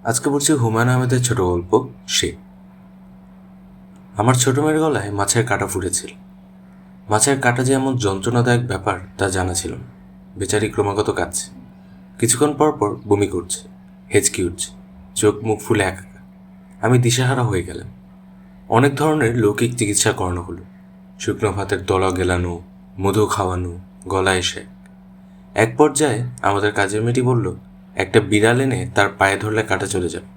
আজকে পড়ছি হুমায়ুন আহমেদের ছোট গল্প সে। আমার ছোট মেয়ের গলায় মাছের কাঁটা ফুটেছিল। মাছের কাঁটা যে এমন যন্ত্রণাদায়ক ব্যাপার তা জানা ছিল না। বেচারি ক্রমাগত কাঁদছে, কিছুক্ষণ পর পর বমি করছে, হেঁচকি উঠছে, চোখ মুখ ফুলে একাকা। আমি দিশেহারা হয়ে গেলাম। অনেক ধরনের লৌকিক চিকিৎসা করানো হলো। শুকনো ভাতের দলা গেলানো, মধু খাওয়ানো, গলায় সেঁক। এক পর্যায়ে আমাদের কাজের মেয়েটি বলল, একটা বিড়াল এনে তার পায়ে ধরলে কাঁটা চলে যাবে।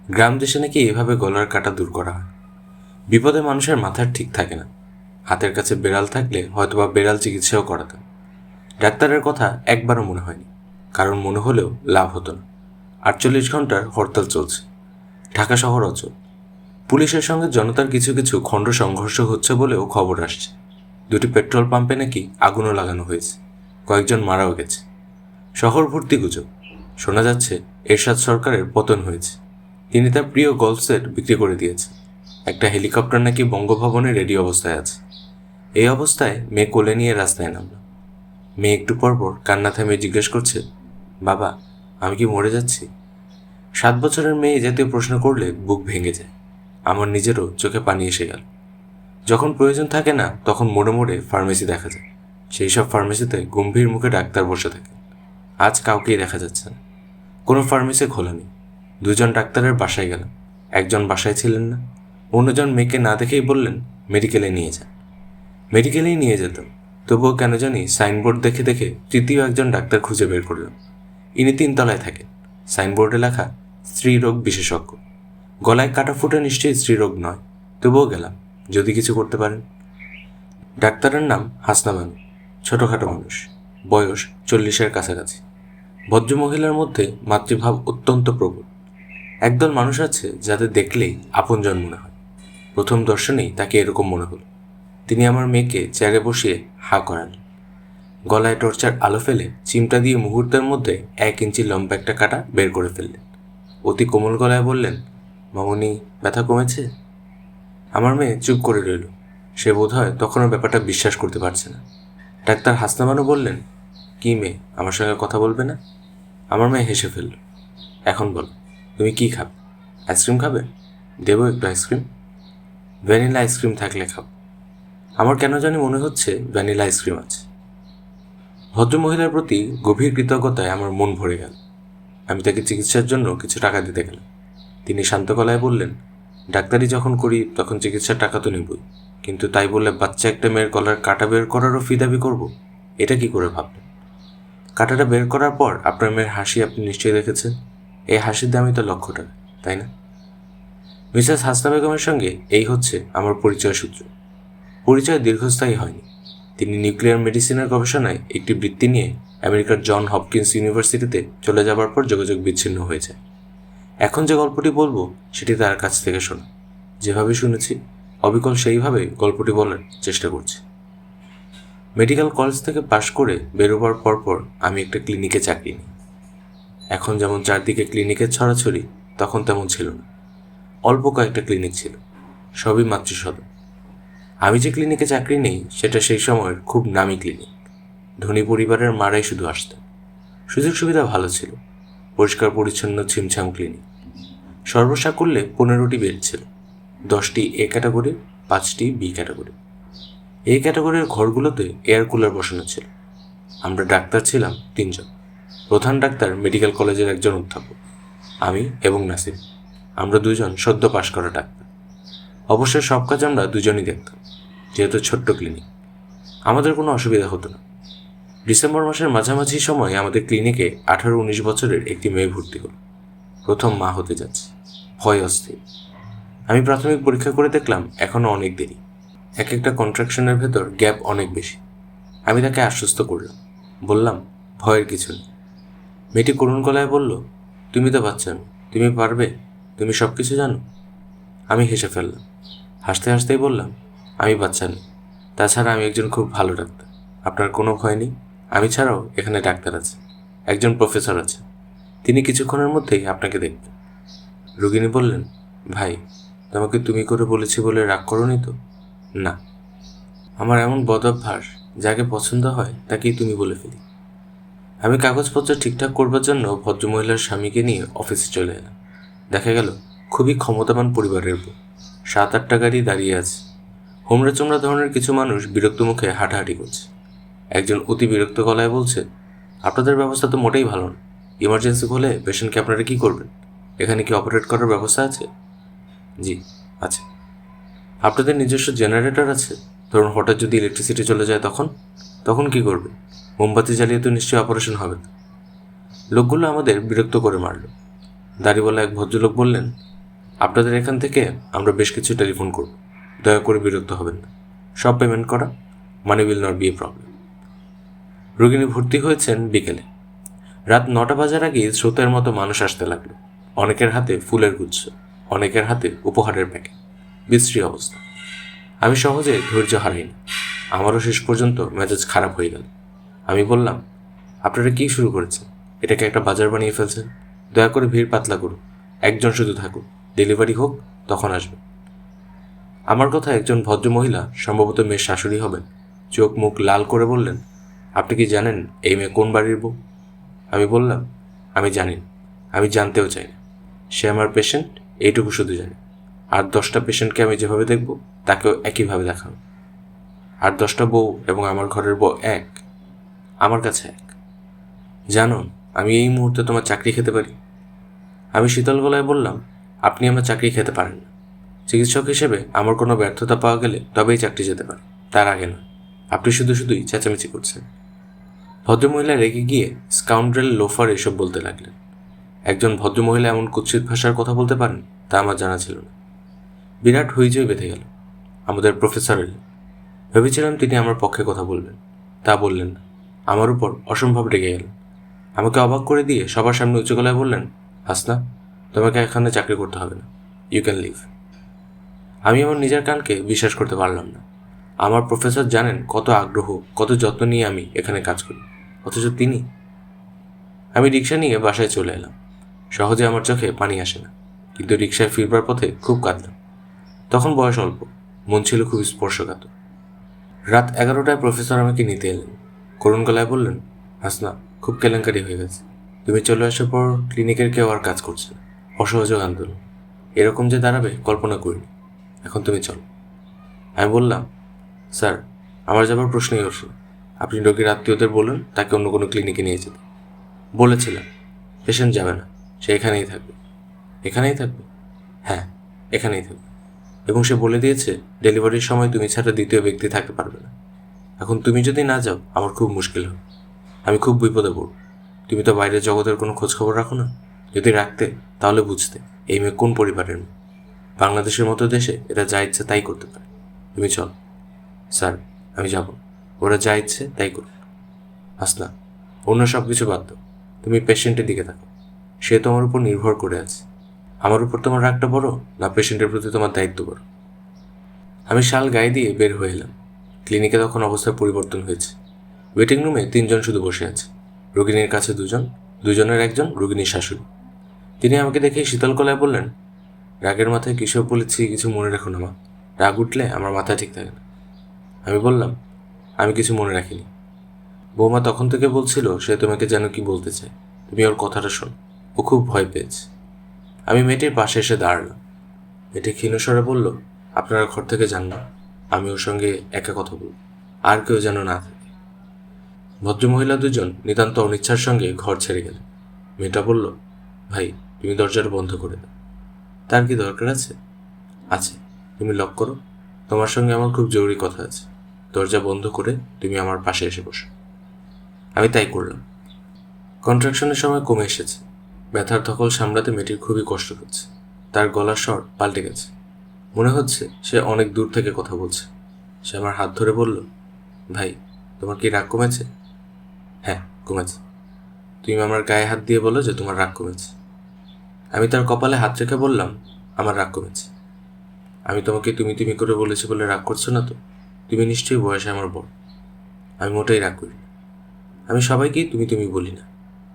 গ্রাম দেশে নাকি এভাবে গলার কাঁটা দূর করা হয়। বিপদে মানুষের মাথার ঠিক থাকে না। হাতের কাছে বেড়াল থাকলে হয়তোবা বেড়াল চিকিৎসাও করাতাম। ডাক্তারের কথা একবারও মনে হয়নি, কারণ মনে হলেও লাভ হতো না। 48 ঘন্টার হরতাল চলছে, ঢাকা শহর অচল। পুলিশের সঙ্গে জনতার কিছু কিছু খণ্ড সংঘর্ষ হচ্ছে বলেও খবর আসছে। 2টি পেট্রোল পাম্পে নাকি আগুনও লাগানো হয়েছে, কয়েকজন মারাও গেছে। শহর ভর্তি গুজব। শোনা যাচ্ছে এরশাদ সরকারের পতন হয়েছে, তিনি তার প্রিয় গল্ফ সেট বিক্রি করে দিয়েছে। একটা হেলিকপ্টার নাকি বঙ্গভবনে রেডি অবস্থায় আছে। এই অবস্থায় মেয়ে কোলে নিয়ে রাস্তায় নামল। মেয়ে একটু পরপর কান্না থামিয়ে জিজ্ঞেস করছে, বাবা, আমি কি মরে যাচ্ছি? 7 বছরের মেয়ে জাতীয় প্রশ্ন করলে বুক ভেঙে যায়। আমার নিজেরও চোখে পানি এসে গেল। যখন প্রয়োজন থাকে না তখন মোড়ে মোড়ে ফার্মেসি দেখা যায়। সেই সব ফার্মেসিতে গম্ভীর মুখে ডাক্তার বসে থাকে। আজ কাউকেই দেখা যাচ্ছে না। কোনো ফার্মেসি খোলা নেই। 2জন ডাক্তারের বাসায় গেলাম, একজন বাসায় ছিলেন না। অন্যজন মেয়েকে না দেখেই বললেন, মেডিকেলে নিয়ে যান। মেডিকেলেই নিয়ে যেতাম, তবুও কেন জানি সাইনবোর্ড দেখে দেখে তৃতীয় একজন ডাক্তার খুঁজে বের করলাম। ইনি 3 তলায় থাকেন। সাইনবোর্ডে লেখা স্ত্রীরোগ বিশেষজ্ঞ। গলায় কাটা ফুটে নিশ্চয়ই স্ত্রীরোগ নয়, তবুও গেলাম, যদি কিছু করতে পারেন। ডাক্তারের নাম হাসনা বানু। ছোটোখাটো মানুষ, বয়স 40-এর কাছাকাছি। ভদ্রমহিলার মধ্যে মাতৃভাব অত্যন্ত প্রবল। একদল মানুষ আছে যাদের দেখলেই আপনজন মনে হয়। প্রথম দর্শনেই তাকে এরকম মনে হলো। তিনি আমার মেয়েকে চেয়ারে বসিয়ে হা করালেন। গলায় টর্চার আলো ফেলে চিমটা দিয়ে মুহূর্তের মধ্যে 1 ইঞ্চি লম্বা একটা কাঁটা বের করে ফেললেন। অতি কোমল গলায় বললেন, মামুনি, ব্যথা কমেছে? আমার মেয়ে চুপ করে রইল। সে বোধহয় তখনও ব্যাপারটা বিশ্বাস করতে পারছে না। ডাক্তার হাসনা বানু বললেন, কি মেয়ে, আমার সঙ্গে কথা বলবে না? আমার মেয়ে হেসে ফেলল। এখন বলো, তুমি কি খাবে? আইসক্রিম খাবে? দেবো একটু আইসক্রিম? ভ্যানিলা আইসক্রিম থাকলে খাও। আমার কেন জানি মনে হচ্ছে ভ্যানিলা আইসক্রিম আছে। ভদ্রমহিলার প্রতি গভীর কৃতজ্ঞতায় আমার মন ভরে গেল। আমি তাকে চিকিৎসার জন্য কিছু টাকা দিতে গেলাম। তিনি শান্ত গলায় বললেন, ডাক্তারি যখন করি তখন চিকিৎসার টাকা তো নেবই, কিন্তু তাই বলে বাচ্চা একটা মেয়ের গলার কাঁটা বের করারও ফি দাবি করবো? এটা কি করে ভাবলেন? কাঁটাটা বের করার পর আপনার মেয়ের হাসি আপনি নিশ্চয়ই দেখেছেন। এই হাসির দামই তো লক্ষ টাকা, তাই না? মিসেস হাসনা বেগমের সঙ্গে এই হচ্ছে আমার পরিচয় সূত্র। পরিচয় দীর্ঘস্থায়ী হয়নি। তিনি নিউক্লিয়ার মেডিসিনের গবেষণায় একটি বৃত্তি নিয়ে আমেরিকার জন হপকিন্স ইউনিভার্সিটিতে চলে যাবার পর যোগাযোগ বিচ্ছিন্ন হয়ে যায়। এখন যে গল্পটি বলবো সেটি তার কাছ থেকে শোনা। যেভাবে শুনেছি অবিকল সেইভাবে গল্পটি বলার চেষ্টা করছি। মেডিকেল কলেজ থেকে পাশ করে বেরোবার পরপর আমি একটা ক্লিনিকে চাকরি নিই। এখন যেমন চারদিকে ক্লিনিকের ছড়াছড়ি, তখন তেমন ছিল না। অল্প কয়েকটা ক্লিনিক ছিল, সবই মাতৃসদন। আমি যে ক্লিনিকে চাকরি নেই সেটা সেই সময়ের খুব নামি ক্লিনিক। ধনী পরিবারের মারাই শুধু আসতেন। সুযোগ সুবিধা ভালো ছিল। পরিষ্কার পরিচ্ছন্ন ছিমছাম ক্লিনিক। সর্বসাকুল্যে 15টি বেড ছিল। 10টি এ ক্যাটাগরি, 5টি বি ক্যাটাগরি। এই ক্যাটাগরির ঘরগুলোতে এয়ার কুলার বসানো ছিল। আমরা ডাক্তার ছিলাম 3 জন। প্রধান ডাক্তার মেডিকেল কলেজের একজন অধ্যাপক, আমি এবং নাসির। আমরা 2 জন সদ্য পাশ করা ডাক্তার। অবশ্য সব কাজ আমরা 2 জনই দেখতাম, যেহেতু ছোট্ট ক্লিনিক। আমাদের কোনো অসুবিধা হতো না। ডিসেম্বর মাসের মাঝামাঝি সময়ে আমাদের ক্লিনিকে 18-19 বছরের একটি মেয়ে ভর্তি হল। প্রথম মা হতে যাচ্ছে, ভয় অস্থির। আমি প্রাথমিক পরীক্ষা করে দেখলাম এখনও অনেক দেরি। এক একটা কন্ট্রাকশনের ভেতর গ্যাপ অনেক বেশি। আমি তাকে আশ্বস্ত করলাম, বললাম, ভয়ের কিছু নেই। মেয়েটি করুণ গলায় বলল, তুমি তো বাচ্চা মেয়ে, তুমি পারবে, তুমি সব কিছু জানো। আমি হেসে ফেললাম। হাসতে হাসতেই বললাম, আমি বাচ্চা নই, তাছাড়া আমি একজন খুব ভালো ডাক্তার। আপনার কোনো ভয় নেই। আমি ছাড়াও এখানে ডাক্তার আছে, একজন প্রফেসর আছে, তিনি কিছুক্ষণের মধ্যেই আপনাকে দেখবেন। রোগিনী বললেন, ভাই, তোমাকে তুমি করে বলেছি বলে রাগ করোনি তো? না, আমার এমন বদ অভ্যাস, যাকে পছন্দ হয় তাকেই তুমি বলে ফেলি। আমি কাগজপত্র ঠিকঠাক করবার জন্য ভদ্রমহিলার স্বামীকে নিয়ে অফিসে চলে এলাম। দেখা গেল খুবই ক্ষমতাবান পরিবারের বউ, 7-8টা গাড়ি দাঁড়িয়ে আছে। হোমরা চোমরা ধরনের কিছু মানুষ বিরক্ত মুখে হাঁটাহাঁটি করছে। একজন অতি বিরক্ত গলায় বলছে, আপনাদের ব্যবস্থা তো মোটেই ভালো না। ইমার্জেন্সি হলে পেশেন্টকে আপনারা কী করবেন? এখানে কি অপারেট করার ব্যবস্থা আছে? জি আছে। আপনাদের নিজস্ব জেনারেটর আছে? ধরুন হঠাৎ যদি ইলেকট্রিসিটি চলে যায় তখন কি করবে? মোমবাতি জ্বালিয়ে তো নিশ্চয়ই অপারেশন হবে না। লোকগুলো আমাদের বিরক্ত করে মারল। দাড়িওয়ালা এক ভদ্রলোক বললেন, আপনাদের এখান থেকে আমরা বেশ কিছু টেলিফোন করব, দয়া করে বিরক্ত হবেন না। সব পেমেন্ট করা, money will not be a problem. রোগিণী ভর্তি হয়েছেন বিকেলে। রাত 9টা বাজার আগেই স্রোতের মতো মানুষ আসতে লাগলো। অনেকের হাতে ফুলের গুচ্ছ, অনেকের হাতে উপহারের প্যাকেট। বিশ্রী অবস্থা। আমি সহজে ধৈর্য হারাইনি। আমারও শেষ পর্যন্ত মেজাজ খারাপ হয়ে গেল। আমি বললাম, আপনারা কি শুরু করেছেন? এটাকে একটা বাজার বানিয়ে ফেলছেন। দয়া করে ভিড় পাতলা করুন, একজন শুধু থাকুন, ডেলিভারি হোক তখন আসবেন। আমার কথা একজন ভদ্র মহিলা, সম্ভবত মেয়ের শাশুড়ি হবেন, চোখ মুখ লাল করে বললেন, আপনি কি জানেন এই মেয়ে কোন বাড়ির বউ? আমি বললাম, আমি জানি না, আমি জানতেও চাই না। সে আমার পেশেন্ট, এইটুকু শুধু জানি। আর 10টা পেশেন্টকে আমি যেভাবে দেখব তাকেও একইভাবে দেখাবো। আর 10টা বউ এবং আমার ঘরের বউ এক, আমার কাছে এক। জানো, আমি এই মুহূর্তে তোমার চাকরি খেতে পারি। আমি শীতল গলায় বললাম, আপনি আমার চাকরি খেতে পারেন না। চিকিৎসক হিসেবে আমার কোনো ব্যর্থতা পাওয়া গেলে তবেই চাকরি যেতে পারে, তার আগে না। আপনি শুধুই চেঁচামেচি করছেন। ভদ্রমহিলা রেগে গিয়ে স্কাউন্ড্রেল, লোফার এসব বলতে লাগলেন। একজন ভদ্রমহিলা এমন কুৎসিত ভাষার কথা বলতে পারেন তা আমার জানা ছিল না। বিরাট হইচই বেঁধে গেল। আমাদের প্রফেসর এলেন। ভেবেছিলাম তিনি আমার পক্ষে কথা বলবেন, তা বললেন না। আমার উপর অসম্ভব রেগে গেলেন। আমাকে অবাক করে দিয়ে সবার সামনে উঁচু গলায় বললেন, হাসনা, তোমাকে এখানে চাকরি করতে হবে না, ইউ ক্যান লিভ। আমি আমার নিজের কানকে বিশ্বাস করতে পারলাম না। আমার প্রফেসর জানেন কত আগ্রহ, কত যত্ন নিয়ে আমি এখানে কাজ করি, অথচ তিনি। আমি রিক্সা নিয়ে বাসায় চলে এলাম। সহজে আমার চোখে পানি আসে না, কিন্তু রিক্সায় ফিরবার পথে খুব কাঁদলাম। তখন বয়স অল্প, মন ছিল খুব স্পর্শকাতর। রাত 11টায় প্রফেসর আমাকে নিতে এলেন। করুণ গলায় বললেন, হাসনা, খুব কেলেঙ্কারি হয়ে গেছে। তুমি চলে আসার পর ক্লিনিকের কেউ আর কাজ করছে না। অসহযোগ আন্দোলন এরকম যে দাঁড়াবে কল্পনা করিনি। এখন তুমি চলো। আমি বললাম, স্যার, আমার যাবার প্রশ্নই ওঠে না। আপনি রোগীর আত্মীয়দের বলুন তাকে অন্য কোনো ক্লিনিকে নিয়ে যেতে। বলেছিলাম, পেশেন্ট যাবে না, সে এখানেই থাকবে। এখানেই থাকবে? হ্যাঁ, এখানেই থাকবে। এবং সে বলে দিয়েছে ডেলিভারির সময় তুমি ছাড়া দ্বিতীয় ব্যক্তি থাকতে পারবে না। এখন তুমি যদি না যাও আমার খুব মুশকিল হবে, আমি খুব বিপদে পড়ব। তুমি তো বাইরের জগতের কোনো খোঁজখবর রাখো না। যদি রাখতে তাহলে বুঝতে এই মেয়ে কোন পরিবারের মেয়ে। বাংলাদেশের মতো দেশে এরা যা ইচ্ছে তাই করতে পারে। তুমি চল। স্যার, আমি যাব, ওরা যা ইচ্ছে তাই করুন। হাসনা, অন্য সব কিছু বাদ দাও, তুমি পেশেন্টের দিকে থাকো। সে তোমার উপর নির্ভর করে আছে। আমার উপর তোমার রাগটা বড় না পেশেন্টের প্রতি তোমার দায়িত্ব বড়? আমি শাল গায়ে দিয়ে বের হয়ে এলাম। ক্লিনিকে তখন অবস্থার পরিবর্তন হয়েছে। ওয়েটিং রুমে 3জন শুধু বসে আছে। রোগিণীর কাছে 2জন, 2জনের একজন রোগিণীর শাশুড়ি। তিনি আমাকে দেখে শীতল গলায় বললেন, রাগের মাথায় কিসব বলেছি কিছু মনে রাখো না মা। রাগ উঠলে আমার মাথা ঠিক থাকে না। আমি বললাম, আমি কিছু মনে রাখিনি। বৌমা তখন থেকে বলছিল সে তোমাকে যেন কি বলতে চায়, তুমি ওর কথাটা শোনো। ও খুব ভয় পেয়েছে। আমি মেয়েটির পাশে এসে দাঁড়ালাম। মেয়েটি ক্ষীণস্বরে বলল, আপনারা ঘর থেকে যান না, আমি ওর সঙ্গে একা কথা বলব, আর কেউ যেন না থাকে। ভদ্রমহিলা 2জন নিতান্ত অনিচ্ছার সঙ্গে ঘর ছেড়ে গেলেন। মেয়েটা বলল, ভাই, তুমি দরজাটা বন্ধ করে দাও। তার কি দরকার আছে? আছে, তুমি লক করো। তোমার সঙ্গে আমার খুব জরুরি কথা আছে। দরজা বন্ধ করে তুমি আমার পাশে এসে বসো। আমি তাই করলাম। কন্ট্রাকশনের সময় কমে এসেছে। ব্যথার ধকল সামলাতে মেয়েটির খুবই কষ্ট হচ্ছে। তার গলার স্বর পাল্টে গেছে। মনে হচ্ছে সে অনেক দূর থেকে কথা বলছে। সে আমার হাত ধরে বলল, ভাই, তোমার কি রাগ কমেছে? হ্যাঁ, কমেছে। তুমি আমার গায়ে হাত দিয়ে বলো যে তোমার রাগ কমেছে। আমি তার কপালে হাত রেখে বললাম, আমার রাগ কমেছে। আমি তোমাকে তুমি করে বলেছি বলে রাগ করছো না তো? তুমি নিশ্চয়ই বয়সে আমার বড়। আমি মোটেই রাগ করি না। আমি সবাইকেই তুমি বলি না।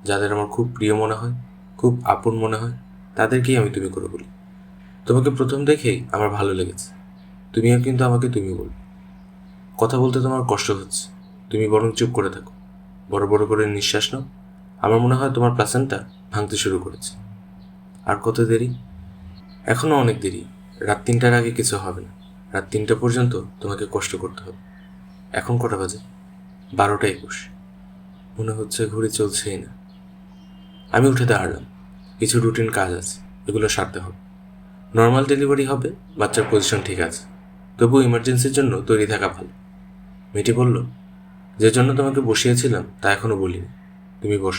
যাদের আমার খুব প্রিয় মনে হয়, খুব আপন মনে হয়, তাদেরকেই আমি তুমি করে বলি। তোমাকে প্রথম দেখেই আমার ভালো লেগেছে। তুমিও কিন্তু আমাকে তুমি বলো। কথা বলতে তোমার কষ্ট হচ্ছে, তুমি বরং চুপ করে থাকো। বড় বড় করে নিঃশ্বাস নাও। আমার মনে হয় তোমার প্লাসেন্টা ভাঙতে শুরু করেছে। আর কত দেরি? এখনও অনেক দেরি। রাত 3টার আগে কিছু হবে না। রাত 3টা পর্যন্ত তোমাকে কষ্ট করতে হবে। এখন কটা বাজে? 12টা 21। মনে হচ্ছে ঘড়ি চলছেই না। আমি উঠে দাঁড়ালাম। কিছু রুটিন কাজ আছে, এগুলো সারতে হবে। নর্মাল ডেলিভারি হবে, বাচ্চার পজিশন ঠিক আছে, তবু ইমার্জেন্সির জন্য তৈরি থাকা ভালো। মেয়েটি বলল, যে জন্য তোমাকে বসিয়েছিলাম তা এখনও বলিনি। তুমি বস।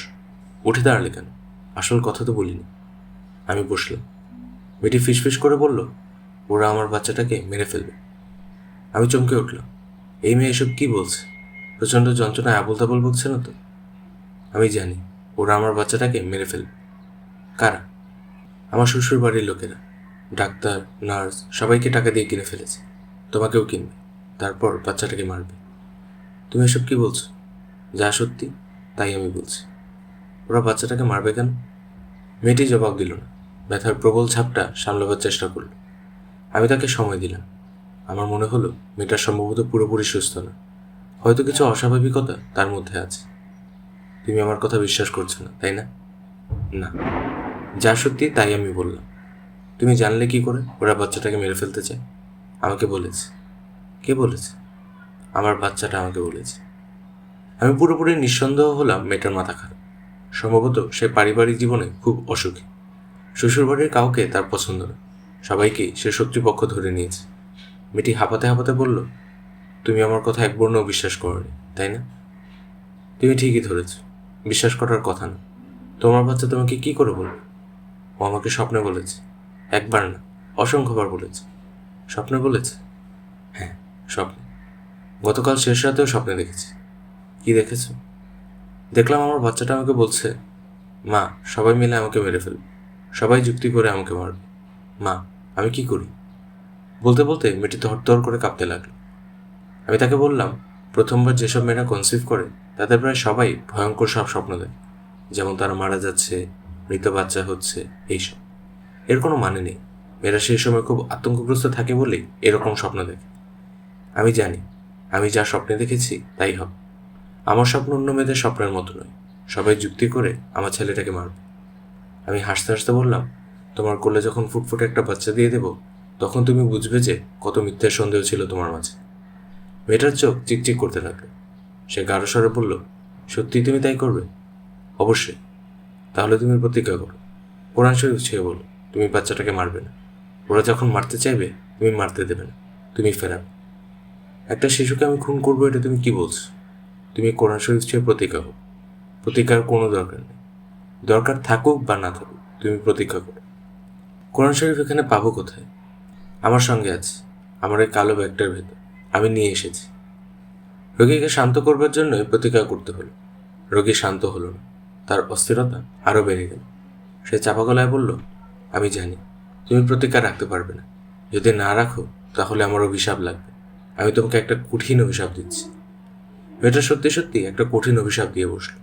উঠে দাঁড়ালে কেন? আসল কথা তো বলিনি। আমি বসলাম। মেয়েটি ফিসফিস করে বলল, ওরা আমার বাচ্চাটাকে মেরে ফেলবে। আমি চমকে উঠলাম। এই মেয়ে এসব কি বলছে? প্রচণ্ড যন্ত্রণায় আবল তাবল বকছে না তো? আমি জানি ওরা আমার বাচ্চাটাকে মেরে ফেলবে। কারা? আমার শ্বশুর বাড়ির লোকেরা। ডাক্তার, নার্স সবাইকে টাকা দিয়ে কিনে ফেলেছে। তোমাকেও কিনবে, তারপর বাচ্চাটাকে মারবে। তুমি এসব কি বলছো? যা সত্যি তাই আমি বলছি। ওরা বাচ্চাটাকে মারবে কেন? মেয়েটি জবাব দিল না। ব্যথার প্রবল ছাপটা সামলাবার চেষ্টা করল। আমি তাকে সময় দিলাম। আমার মনে হলো মেয়েটা সম্ভবত পুরোপুরি সুস্থ না, হয়তো কিছু অস্বাভাবিকতা তার মধ্যে আছে। তুমি আমার কথা বিশ্বাস করছো না, তাই না? না, যা সত্যি তাই আমি বললাম। তুমি জানলে কি করে ওরা বাচ্চাটাকে মেরে ফেলতে চায়? আমাকে বলেছে। কে বলেছে? আমার বাচ্চাটা আমাকে বলেছে। আমি পুরোপুরি নিঃসন্দেহ হলাম মেয়েটার মাথা খারাপ। সম্ভবত সে পারিবারিক জীবনে খুব অসুখী। শ্বশুরবাড়ির কাউকে তার পছন্দ না, সবাইকেই সে শত্রুপক্ষ ধরে নিয়েছে। মেয়েটি হাঁপাতে হাঁপাতে বলল, তুমি আমার কথা এক বর্ণও বিশ্বাস করোনি, তাই না? তুমি ঠিকই ধরেছ, বিশ্বাস করার কথা না। তোমার বাচ্চা তোমাকে কি করে বলবে? ও আমাকে স্বপ্নে বলেছে। একবার না, অসংখ্যবার বলেছে। স্বপ্নে বলেছে? হ্যাঁ, স্বপ্নে। গতকাল শেষ রাতেও স্বপ্নে দেখেছি। কি দেখেছ? দেখলাম আমার বাচ্চাটা আমাকে বলছে, মা, সবাই মিলে আমাকে মেরে ফেলবে, সবাই যুক্তি করে আমাকে মারবে। মা, আমি কি করি? বলতে বলতে মেয়েটি থরথর করে কাঁপতে লাগলো। আমি তাকে বললাম, প্রথমবার যেসব মেয়েরা কনসিভ করে তাদের প্রায় সবাই ভয়ঙ্কর সব স্বপ্ন দেয়, যেমন তারা মারা যাচ্ছে, মৃত বাচ্চা হচ্ছে, এইসব। এর কোনো মানে নেই। মেয়েরা সেই সময় খুব আতঙ্কগ্রস্ত থাকে বলেই এরকম স্বপ্ন দেখে। আমি জানি আমি যা স্বপ্নে দেখেছি তাই হবে। আমার স্বপ্ন অন্য মেয়েদের স্বপ্নের মতো নয়। সবাই যুক্তি করে আমার ছেলেটাকে মারবে। আমি হাসতে হাসতে বললাম, তোমার কোলে যখন ফুটফুটে একটা বাচ্চা দিয়ে দেব, তখন তুমি বুঝবে যে কত মিথ্যের সন্দেহ ছিল তোমার মাঝে। মেয়েটার চোখ চিকচিক করতে লাগলো। সে গাঢ় স্বরে বলল, সত্যিই তুমি তাই করবে? অবশ্যই। তাহলে তুমি প্রতিজ্ঞা করো, কোরআন শরীফ ছুঁয়ে বলো, তুমি বাচ্চাটাকে মারবে না। ওরা যখন মারতে চাইবে তুমি মারতে দেবে না, তুমি ফেরাবে। একটা শিশুকে আমি খুন করবো, এটা তুমি কি বলছো? তুমি কোরআন শরীফ ছুঁয়ে প্রতিজ্ঞা করো। প্রতিজ্ঞার কোনো দরকার নেই। দরকার থাকুক বা না থাকুক, তুমি প্রতিজ্ঞা করো। কোরআন শরীফ এখানে পাবো কোথায়? আমার সঙ্গে আছে, আমার এই কালো ব্যাগটার ভেতর। আমি নিয়ে এসেছি। রোগীকে শান্ত করবার জন্যই প্রতিজ্ঞা করতে হলো। রোগী শান্ত হলো না, তার অস্থিরতা আরও বেড়ে গেল। সে চাপা গলায় বলল, আমি জানি তুমি প্রতিজ্ঞা রাখতে পারবে না। যদি না রাখো তাহলে আমার অভিশাপ লাগবে। আমি তোমাকে একটা কঠিন অভিশাপ দিচ্ছি। মেয়েটা সত্যি সত্যি একটা কঠিন অভিশাপ দিয়ে বসল।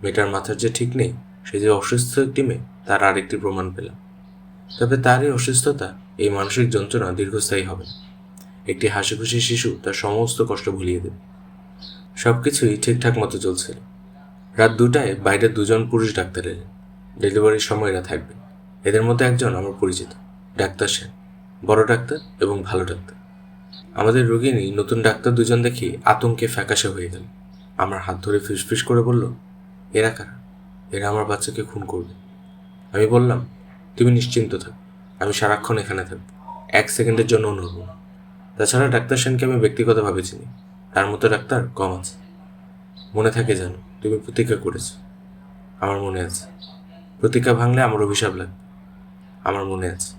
মেয়েটার মাথার যে ঠিক নেই, সে যে অসুস্থ একটি মেয়ে, তার আরেকটি প্রমাণ পেলাম। তবে তার এই অসুস্থতা, এই মানসিক যন্ত্রণা দীর্ঘস্থায়ী হবে না। একটি হাসিখুশি শিশু তার সমস্ত কষ্ট ভুলিয়ে দেবে। সব কিছুই ঠিকঠাক মতো চলছিল। রাত 2টায় বাইরে 2জন পুরুষ ডাক্তার এলেন। ডেলিভারির সময় এরা থাকবে। এদের মধ্যে একজন আমার পরিচিত, ডাক্তার সেন। বড় ডাক্তার এবং ভালো ডাক্তার। আমাদের রোগিনী নতুন ডাক্তার 2জন দেখি আতঙ্কে ফ্যাকাশে হয়ে গেল। আমার হাত ধরে ফিসফিস করে বলল, এরা কারা? এরা আমার বাচ্চাকে খুন করবে। আমি বললাম, তুমি নিশ্চিন্ত থাক, আমি সারাক্ষণ এখানে থাকব, 1 সেকেন্ডের জন্য নড়ব না। তাছাড়া ডাক্তার সেনকে আমি ব্যক্তিগতভাবে চিনি, তার মতো ডাক্তার কম আছে। মনে থাকে জানো, তুমি প্রতিজ্ঞা করেছ। আমার মনে আছে। প্রতিজ্ঞা ভাঙলে আমার অভিশাপ লাগবে। আমার মনে আছে।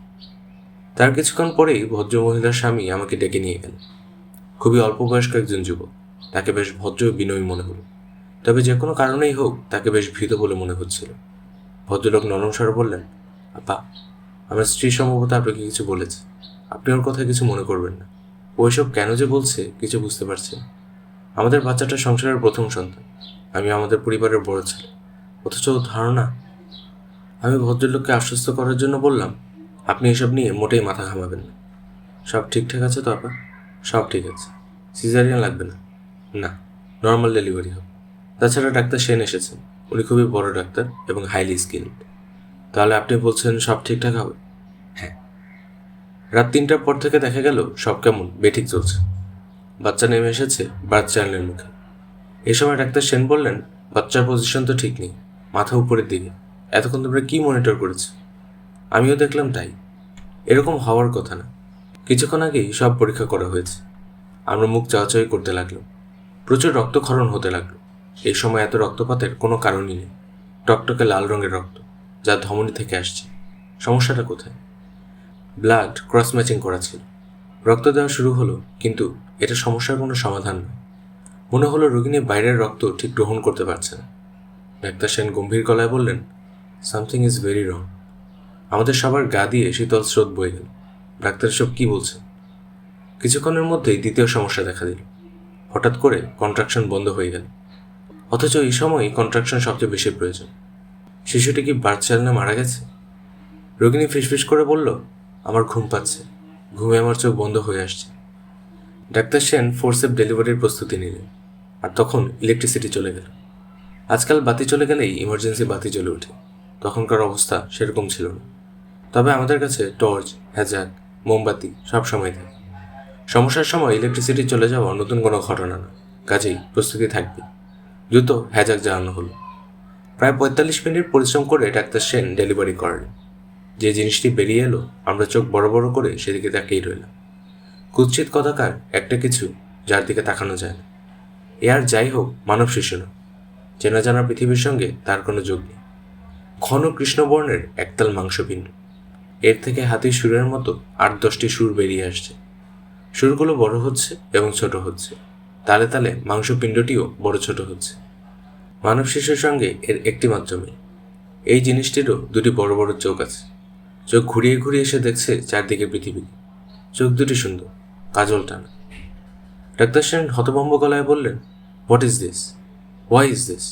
তার কিছুক্ষণ পরেই ভদ্রমহিলার স্বামী আমাকে ডেকে নিয়ে গেল। খুবই অল্প বয়স্ক একজন যুবক। তাকে বেশ ভদ্র বিনয়ী মনে হলো। তবে যে কোনো কারণেই হোক তাকে বেশ ভীত বলে মনে হচ্ছিল। ভদ্রলোক নরম স্বরে বললেন, আপা, আমার স্ত্রী সম্ভবত আপনাকে কিছু বলেছে। আপনি ওর কথা কিছু মনে করবেন না। ও এসব কেন যে বলছে কিছু বুঝতে পারছি না। আমাদের বাচ্চাটা সংসারের প্রথম সন্তান। আমি আমাদের পরিবারের বড় ছেলে, অথচ ধারণা। আমি ভদ্রলোককে আশ্বস্ত করার জন্য বললাম, আপনি এসব নিয়ে মোটেই মাথা ঘামাবেন না। সব ঠিকঠাক আছে তো আপা? সব ঠিক আছে। সিজারিয়ান লাগবে না? না, নর্মাল ডেলিভারি হবে। তাছাড়া ডাক্তার সেন এসেছেন। উনি খুবই বড় ডাক্তার এবং হাইলি স্কিল্ড। তাহলে আপনি বলছেন সব ঠিকঠাক হবে? হ্যাঁ। রাত 3টার পর থেকে দেখা গেল সব কেমন বেঠিক চলছে। বাচ্চা নেমে এসেছে বার্থ চ্যানেলের মুখে। এই সময় ডাক্তার সেন বললেন, বাচ্চার পজিশন তো ঠিক নেই, মাথা উপরের দিকে। এতক্ষণ তোমরা কি মনিটর করেছো? আমিও দেখলাম তাই। এরকম হওয়ার কথা না। কিছুক্ষণ আগেই সব পরীক্ষা করা হয়েছে। আমরা মুখ চাওয়াচাওয়ি করতে লাগলাম। প্রচুর রক্তক্ষরণ হতে লাগলো। এই সময় এত রক্তপাতের কোনো কারণই নেই। টকটকে লাল রঙের রক্ত, যা ধমনী থেকে আসছে। সমস্যাটা কোথায়? ব্লাড ক্রস ম্যাচিং করা ছিল। রক্ত দেওয়া শুরু হলো, কিন্তু এটা সমস্যার কোনো সমাধান নয়। মনে হলো রোগিনী বাইরের রক্ত ঠিক গ্রহণ করতে পারছে না। ডাক্তার সেন গম্ভীর গলায় বললেন, সামথিং ইজ ভেরি রং। আমাদের সবার গা দিয়ে শীতল স্রোত বয়ে গেল। ডাক্তার সব কি বলছেন? কিছুক্ষণের মধ্যেই দ্বিতীয় সমস্যা দেখা দিল। হঠাৎ করে কন্ট্রাকশন বন্ধ হয়ে গেল। অথচ এই সময়ই কন্ট্রাকশন সবচেয়ে বেশি প্রয়োজন। শিশুটি কি বার্থ চ্যানেলে মারা গেছে? রোগিনী ফিসফিস করে বলল, আমার ঘুম পাচ্ছে, ঘুমে আমার চোখ বন্ধ হয়ে আসছে। ডাক্তার সেন ফোরসেপ ডেলিভারির প্রস্তুতি নিলেন। আর তখন ইলেকট্রিসিটি চলে গেল। আজকাল বাতি চলে গেলেই ইমার্জেন্সি বাতি জ্বলে ওঠে। তখনকার অবস্থা সেরকম ছিল না। তবে আমাদের কাছে টর্চ, হ্যাজাক, মোমবাতি সব সময় থাকে। সমস্যার সময় ইলেকট্রিসিটি চলে যাওয়া নতুন কোনো ঘটনা না, কাজেই প্রস্তুতি থাকবে। দ্রুত হ্যাজাক জ্বালানো হলো। প্রায় 45 মিনিট পরিশ্রম করে ডাক্তার সেন ডেলিভারি করেন। যে জিনিসটি বেরিয়ে এলো, আমরা চোখ বড় বড় করে সেদিকে তাকিয়ে রইলাম। কুৎসিত কথাকার একটা কিছু, যার দিকে তাকানো যায় না। এ আর যাই হোক, মানব শিশু না। চেনা জানা পৃথিবীর সঙ্গে তার কোনো যোগ নেই। ঘন কৃষ্ণবর্ণের একতাল মাংসপিণ্ড। এর থেকে হাতির সুরের মতো 8-10টি সুর বেরিয়ে আসছে। সুরগুলো বড় হচ্ছে এবং ছোট হচ্ছে। তালে তালে মাংসপিণ্ডটিও বড় ছোট হচ্ছে। মানব শিশুর সঙ্গে এর একটি মাত্র মিল। এই জিনিসটিরও দুটি বড় বড় চোখ আছে। চোখ ঘুরিয়ে ঘুরিয়ে এসে দেখছে চারদিকে পৃথিবী। চোখ দুটি সুন্দর, কাজল টানা। ডাক্তার সেন হতভম্ব গলায় বললেন, what is this? Why is this?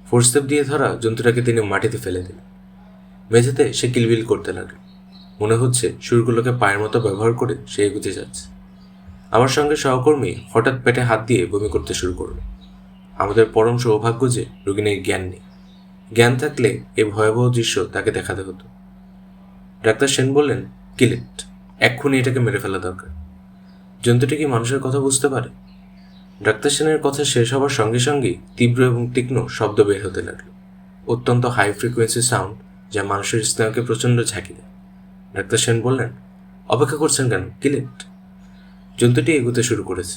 Forceps দিয়ে ধরা জন্তুটাকে তিনি মাটিতে ফেলে দিলেন। মেঝেতে সে কিলবিল করতে লাগল। মনে হচ্ছে সুরগুলোকে পায়ের মতো ব্যবহার করে সে এগুতে যাচ্ছে। আমার সঙ্গে সহকর্মী হঠাৎ পেটে হাত দিয়ে বমি করতে শুরু করলো। আমাদের পরম সৌভাগ্য যে রোগিনীর জ্ঞান নেই। জ্ঞান থাকলে এই ভয়াবহ দৃশ্য তাকে দেখাতে হতো। ডাক্তার সেন বললেন, কিল ইট, এক্ষুনি এটাকে মেরে ফেলা দরকার। জন্তুটি কি মানুষের কথা বুঝতে পারে? ডাক্তার সেনের কথা শেষ হবার সঙ্গে সঙ্গেই তীব্র এবং তীক্ষ্ণ শব্দ বের হতে লাগলো। অত্যন্ত হাই ফ্রিকোয়েন্সি সাউন্ড, যা মানুষের স্নায়ুকে প্রচণ্ড ঝাঁকি দেয়। ডাক্তার সেন বললেন, অপেক্ষা করছেন কেন? কিল ইট। জন্তুটি এগোতে শুরু করেছে।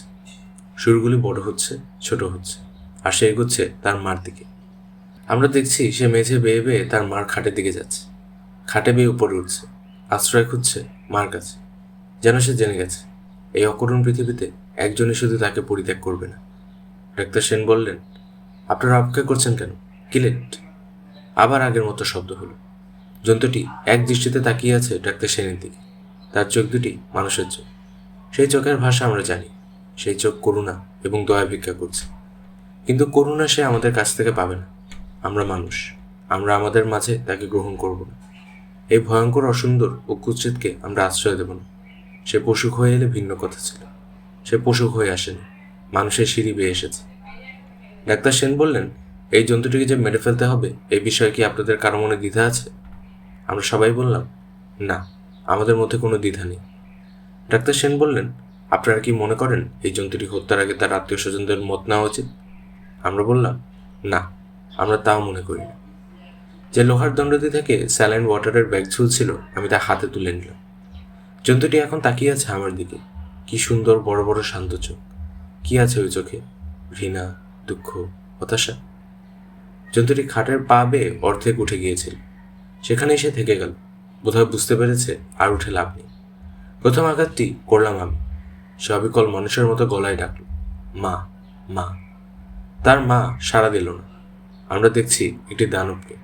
সুরগুলি বড় হচ্ছে, ছোট হচ্ছে, আর সে এগোচ্ছে তার মার দিকে। আমরা দেখছি সে মেঝে বেয়ে বেয়ে তার মার খাটের দিকে যাচ্ছে। খাটে বেয়ে উপরে উঠছে, আশ্রয় খুঁজছে মার কাছে। যেন সে জেনে গেছে এই অকরুণ পৃথিবীতে একজনই শুধু তাকে পরিত্যাগ করবে না। ডাক্তার সেন বললেন, আপনারা অপেক্ষা করছেন কেন? কিল ইট। আবার আগের মতো শব্দ হলো। জন্তুটি এক দৃষ্টিতে তাকিয়ে আছে ডাক্তার সেনের দিকে। তার চোখ দুটি মানুষের চোখ। সেই চোখের ভাষা আমরা জানি। সেই চোখ করুণা এবং দয়া ভিক্ষা করছে। কিন্তু করুণা সে আমাদের কাছ থেকে পাবে না। আমরা মানুষ, আমরা আমাদের মাঝে তাকে গ্রহণ করব না। এই ভয়ঙ্কর অসুন্দর ও কুৎসিতকে আমরা আশ্রয় দেব না। সে পশুক হয়ে এলে ভিন্ন কথা ছিল। সে পশুক হয়ে আসেনি, মানুষের সিঁড়ি বেয়ে এসেছে। ডাক্তার সেন বললেন, এই জন্তুটিকে যে মেরে ফেলতে হবে এই বিষয়ে কি আপনাদের কারো মনে দ্বিধা আছে? আমরা সবাই বললাম, না, আমাদের মধ্যে কোনো দ্বিধা নেই। ডাক্তার সেন বললেন, আপনারা কি মনে করেন এই জন্তুটি হত্যার আগে তার আত্মীয় স্বজনদের মত নেওয়া উচিত? আমরা বললাম, না, আমরা তাও মনে করি না। যে লোহার দণ্ডটি থেকে স্যালাইন ওয়াটারের ব্যাগ ঝুলছিল, আমি তা হাতে তুলে নিলাম। জন্তুটি এখন তাকিয়ে আছে আমার দিকে। কি সুন্দর বড় বড় শান্ত চোখ। কি আছে ওই চোখে? ঘৃণা, দুঃখ, হতাশা। জন্তুটি খাটের পা বেয়ে অর্ধেক উঠে গিয়েছিল। সেখানেই সে থেকে গেল। বোধহয় বুঝতে পেরেছে আর উঠে লাভ নেই। প্রথম আঘাতটি করলাম আমি। সে অবিকল মানুষের মতো গলায় ডাকল, মা, মা। তার মা সাড়া দিল না। আমরা দেখছি একটি দানবকে।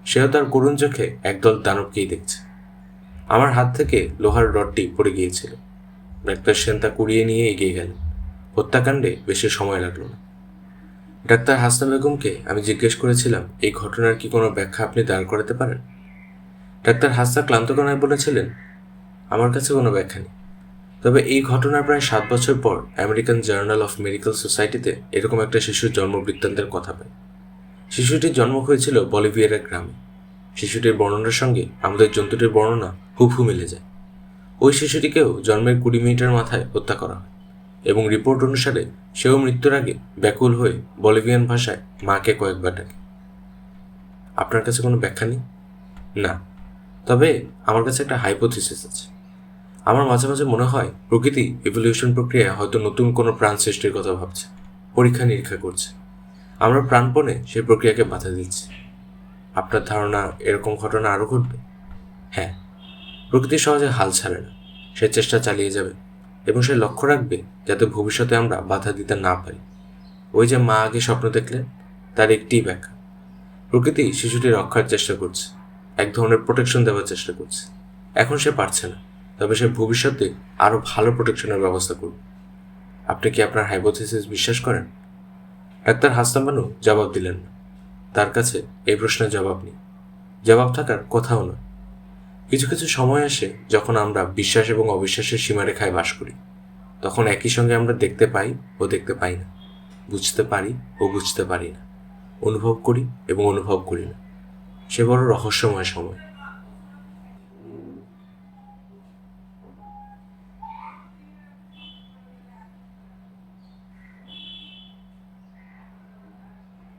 সেও তার করুণ চোখে একদল দানবকেই দেখছে। আমার হাত থেকে লোহার রডটি পড়ে গিয়েছিল। ডাক্তার সেন তা কুড়িয়ে নিয়ে এগিয়ে গেলেন। হত্যাকাণ্ডে বেশি সময় লাগলো না। ডাক্তার হাসনা বেগমকে আমি জিজ্ঞেস করেছিলাম, এই ঘটনার কি কোনো ব্যাখ্যা আপনি দাঁড় করাতে পারেন? ডাক্তার হাসনা ক্লান্ত গলায় বলেছিলেন, আমার কাছে কোনো ব্যাখ্যা নেই। তবে এই ঘটনার প্রায় 7 বছর পর আমেরিকান জার্নাল অফ মেডিকেল সোসাইটিতে এরকম একটা শিশুর জন্ম বৃত্তান্তের কথা পাই। শিশুটির জন্ম হয়েছিল বলিভিয়ার এক গ্রামে। শিশুটির বর্ণনার সঙ্গে আমাদের জন্তুটির বর্ণনা হুবহু মিলে যায়। ওই শিশুটিকেও জন্মের 20 মিনিটের মাথায় হত্যা করা হয় এবং রিপোর্ট অনুসারে সেও মৃত্যুর আগে ব্যাকুল হয়ে বলিভিয়ান ভাষায় মাকে কয়েকবার ডাকে। আপনার কাছে কোনো ব্যাখ্যা নেই? না, তবে আমার কাছে একটা হাইপোথিসিস আছে। আমার মাঝে মাঝে মনে হয় প্রকৃতি ইভলিউশন প্রক্রিয়ায় হয়তো নতুন কোনো প্রাণ সৃষ্টির কথা ভাবছে, পরীক্ষা নিরীক্ষা করছে। আমরা প্রাণপণে সেই প্রক্রিয়াকে বাধা দিচ্ছি। আপনার ধারণা এরকম ঘটনা আরও ঘটবে? হ্যাঁ, প্রকৃতি সহজে হাল ছাড়ে না। সে চেষ্টা চালিয়ে যাবে এবং সে লক্ষ্য রাখবে যাতে ভবিষ্যতে আমরা বাধা দিতে না পারি। ওই যে মা আগে স্বপ্ন দেখলেন, তার একটিই ব্যাখ্যা। প্রকৃতি শিশুটি রক্ষার চেষ্টা করছে, এক ধরনের প্রোটেকশন দেওয়ার চেষ্টা করছে। এখন সে পারছে না, তবে সে ভবিষ্যতে আরও ভালো প্রোটেকশনের ব্যবস্থা করবে। আপনি কি আপনার হাইপোথিসিস বিশ্বাস করেন? ডাক্তার হাসান বানু জবাব দিলেন না। তার কাছে এই প্রশ্নের জবাব নেই, জবাব থাকার কথাও নয়। কিছু কিছু সময় আসে যখন আমরা বিশ্বাস এবং অবিশ্বাসের সীমারেখায় বাস করি। তখন একই সঙ্গে আমরা দেখতে পাই ও দেখতে পাই না, বুঝতে পারি ও বুঝতে পারি না, অনুভব করি এবং অনুভব করি না। সে বড় রহস্যময় সময়।